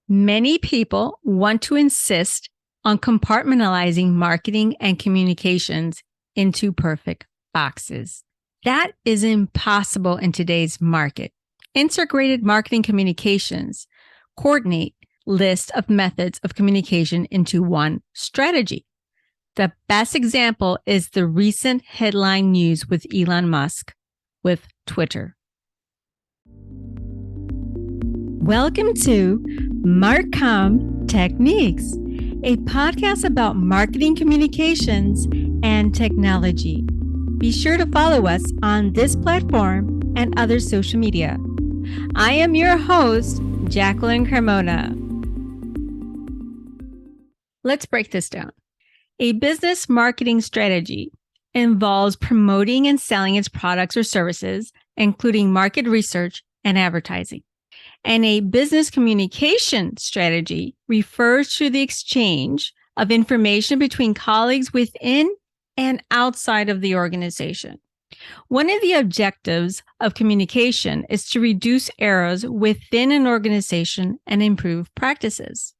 Many people want to insist on compartmentalizing marketing and communications into perfect boxes. That is impossible in today's market. Integrated marketing communications coordinate list of methods of communication into one strategy. The best example is the recent headline news with Elon Musk with Twitter. Welcome to MarComTech-niques, a podcast about marketing communications and technology. Be sure to follow us on this platform and other social media. I am your host, Jacqueline Cremona. Let's break this down. A business marketing strategy involves promoting and selling its products or services, including market research and advertising. And a business communication strategy refers to the exchange of information between colleagues within and outside of the organization. One of the objectives of communication is to reduce errors within an organization and improve practices.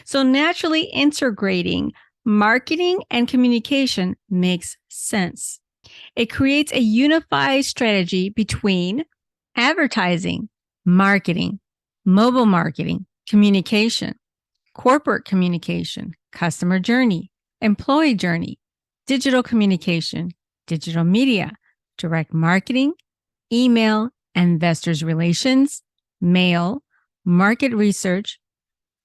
So naturally integrating marketing and communication makes sense. It creates a unified strategy between advertising, marketing, mobile marketing, communication, corporate communication, customer journey, employee journey, digital communication, digital media, direct marketing, email, investors relations, mail, market research,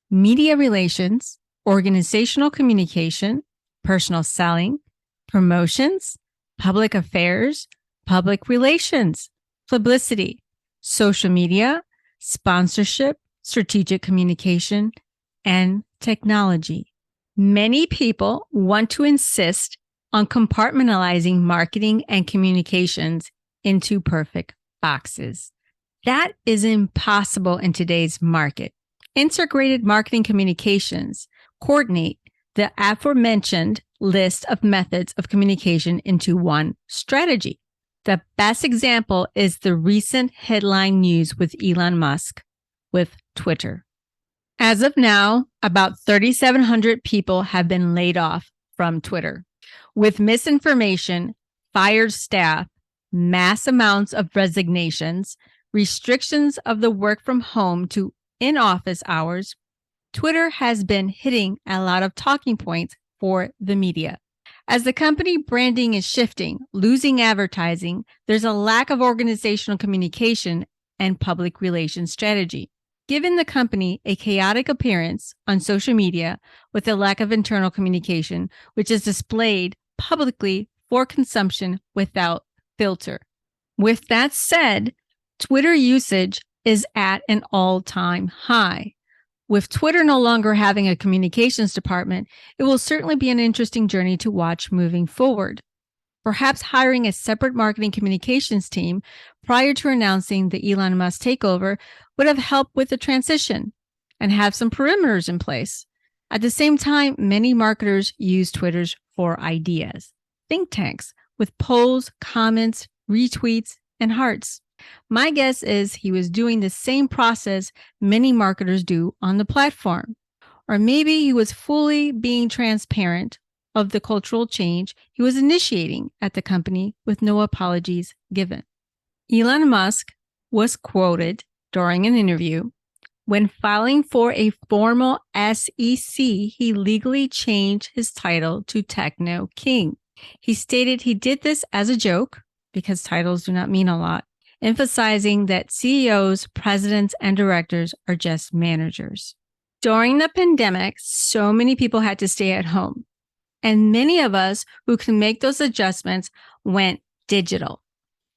media relations, organizational communication, personal selling, promotions, public affairs, public relations, publicity, social media, sponsorship, strategic communication, and technology. Many people want to insist on compartmentalizing marketing and communications into perfect boxes. That is impossible in today's market. Integrated marketing communications coordinate the aforementioned list of methods of communication into one strategy. The best example is the recent headline news with Elon Musk with Twitter. As of now, about 3,700 people have been laid off from Twitter. With misinformation, fired staff, mass amounts of resignations, restrictions of the work from home to in-office hours, Twitter has been hitting a lot of talking points for the media. As the company branding is shifting, losing advertising, there's a lack of organizational communication and public relations strategy. Given the company a chaotic appearance on social media with a lack of internal communication, which is displayed publicly for consumption without filter. With that said, Twitter usage is at an all-time high. With Twitter no longer having a communications department, it will certainly be an interesting journey to watch moving forward. Perhaps hiring a separate marketing communications team prior to announcing the Elon Musk takeover would have helped with the transition and have some perimeters in place. At the same time, many marketers use Twitter for ideas, think tanks with polls, comments, retweets, and hearts. My guess is he was doing the same process many marketers do on the platform. Or maybe he was fully being transparent of the cultural change he was initiating at the company with no apologies given. Elon Musk was quoted during an interview, when filing for a formal SEC, he legally changed his title to Techno King. He stated he did this as a joke because titles do not mean a lot, emphasizing that CEOs, presidents, and directors are just managers. During the pandemic, so many people had to stay at home, and many of us who can make those adjustments went digital.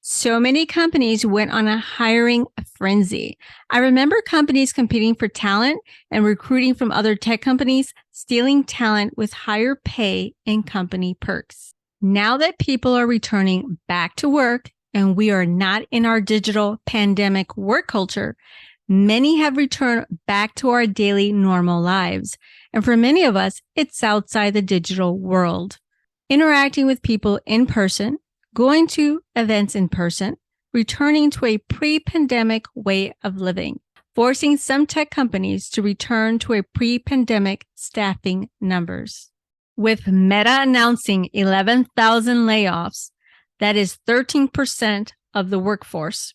So many companies went on a hiring frenzy. I remember companies competing for talent and recruiting from other tech companies, stealing talent with higher pay and company perks. Now that people are returning back to work and we are not in our digital pandemic work culture, many have returned back to our daily normal lives. And for many of us, it's outside the digital world. Interacting with people in person, going to events in person, returning to a pre-pandemic way of living. forcing some tech companies to return to a pre-pandemic staffing numbers. With Meta announcing 11,000 layoffs, that is 13% of the workforce.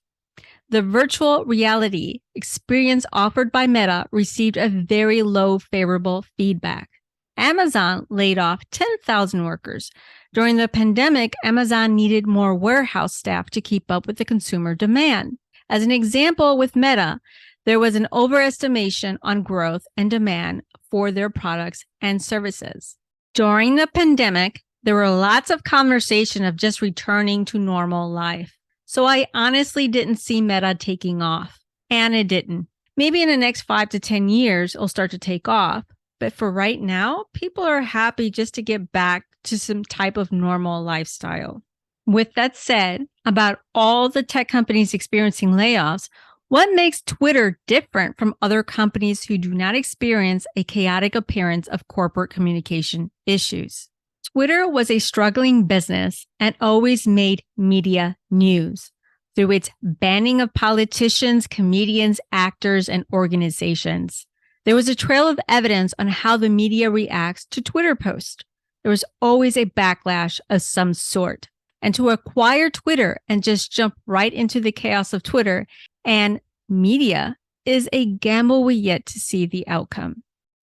The virtual reality experience offered by Meta received a very low favorable feedback. Amazon laid off 10,000 workers. During the pandemic, Amazon needed more warehouse staff to keep up with the consumer demand. As an example, with Meta, there was an overestimation on growth and demand for their products and services. During the pandemic, there were lots of conversation of just returning to normal life. So I honestly didn't see Meta taking off, and it didn't. Maybe in the next 5 to 10 years, it'll start to take off. But for right now, people are happy just to get back to some type of normal lifestyle. With that said, about all the tech companies experiencing layoffs, what makes Twitter different from other companies who do not experience a chaotic appearance of corporate communication issues? Twitter was a struggling business and always made media news through its banning of politicians, comedians, actors, and organizations. There was a trail of evidence on how the media reacts to Twitter posts. There was always a backlash of some sort. And to acquire Twitter and just jump right into the chaos of Twitter and media is a gamble we yet to see the outcome.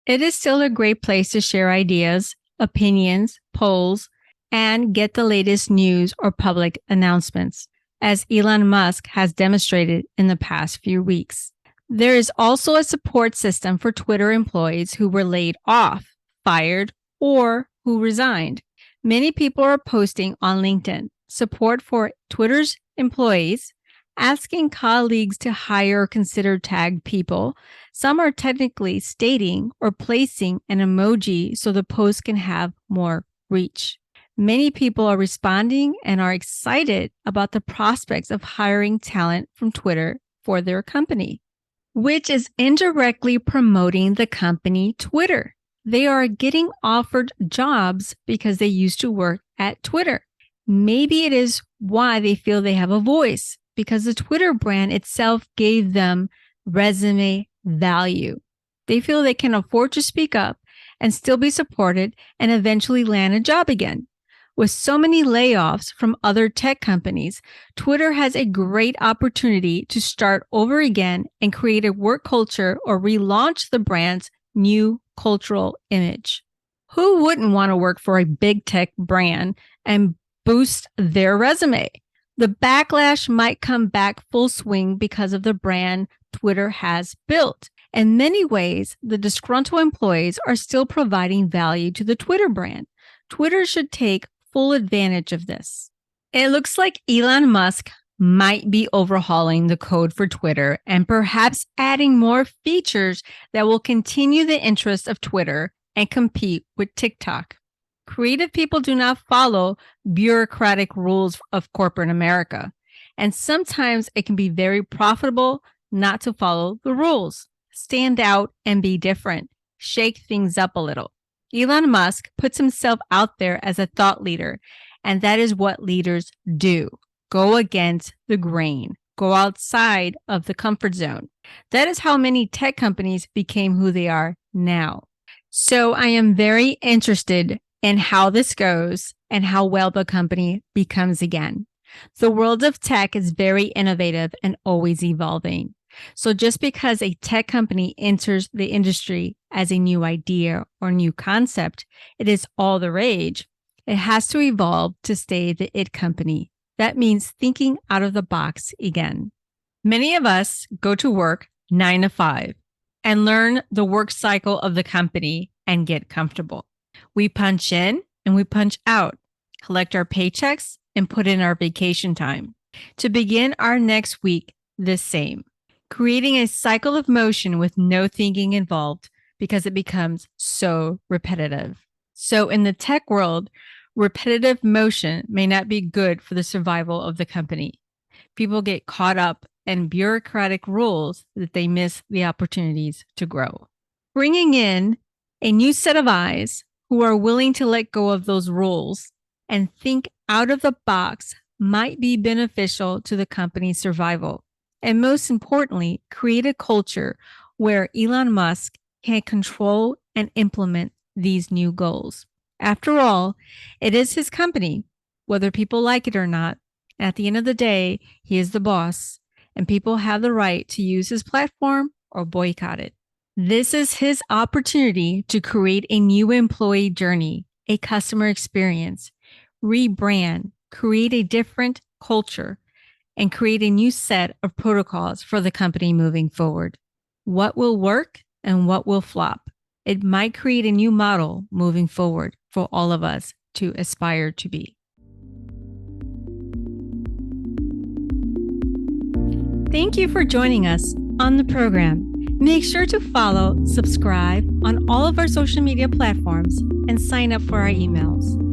It is still a great place to share ideas, opinions, polls, and get the latest news or public announcements, as Elon Musk has demonstrated in the past few weeks. There is also a support system for Twitter employees who were laid off, fired, or who resigned. Many people are posting on LinkedIn support for Twitter's employees, asking colleagues to hire or consider tagged people. Some are technically stating or placing an emoji so the post can have more reach. Many people are responding and are excited about the prospects of hiring talent from Twitter for their company, which is indirectly promoting the company Twitter. They are getting offered jobs because they used to work at Twitter. Maybe it is why they feel they have a voice, because the Twitter brand itself gave them resume value. They feel they can afford to speak up and still be supported and eventually land a job again. With so many layoffs from other tech companies, Twitter has a great opportunity to start over again and create a work culture or relaunch the brand's new cultural image. Who wouldn't want to work for a big tech brand and boost their resume? The backlash might come back full swing because of the brand Twitter has built. In many ways, the disgruntled employees are still providing value to the Twitter brand. Twitter should take full advantage of this. It looks like Elon Musk might be overhauling the code for Twitter and perhaps adding more features that will continue the interest of Twitter and compete with TikTok. Creative people do not follow bureaucratic rules of corporate America, and sometimes it can be very profitable not to follow the rules. Stand out and be different. Shake things up a little. Elon Musk puts himself out there as a thought leader, and that is what leaders do. Go against the grain. Go outside of the comfort zone. That is how many tech companies became who they are now. So I am very interested in how this goes and how well the company becomes again. The world of tech is very innovative and always evolving. So just because a tech company enters the industry as a new idea or new concept, it is all the rage. It has to evolve to stay the it company. That means thinking out of the box again. Many of us go to work 9 to 5 and learn the work cycle of the company and get comfortable. We punch in and we punch out, collect our paychecks and put in our vacation time to begin our next week the same, creating a cycle of motion with no thinking involved because it becomes so repetitive. So in the tech world, repetitive motion may not be good for the survival of the company. People get caught up in bureaucratic rules that they miss the opportunities to grow. Bringing in a new set of eyes who are willing to let go of those rules and think out of the box might be beneficial to the company's survival. and most importantly, create a culture where Elon Musk can control and implement these new goals. After all, it is his company, whether people like it or not. At the end of the day, he is the boss, and people have the right to use his platform or boycott it. This is his opportunity to create a new employee journey, a customer experience, rebrand, create a different culture, and create a new set of protocols for the company moving forward. What will work and what will flop? It might create a new model moving forward for all of us to aspire to be. Thank you for joining us on the program. Make sure to follow, subscribe on all of our social media platforms, and sign up for our emails.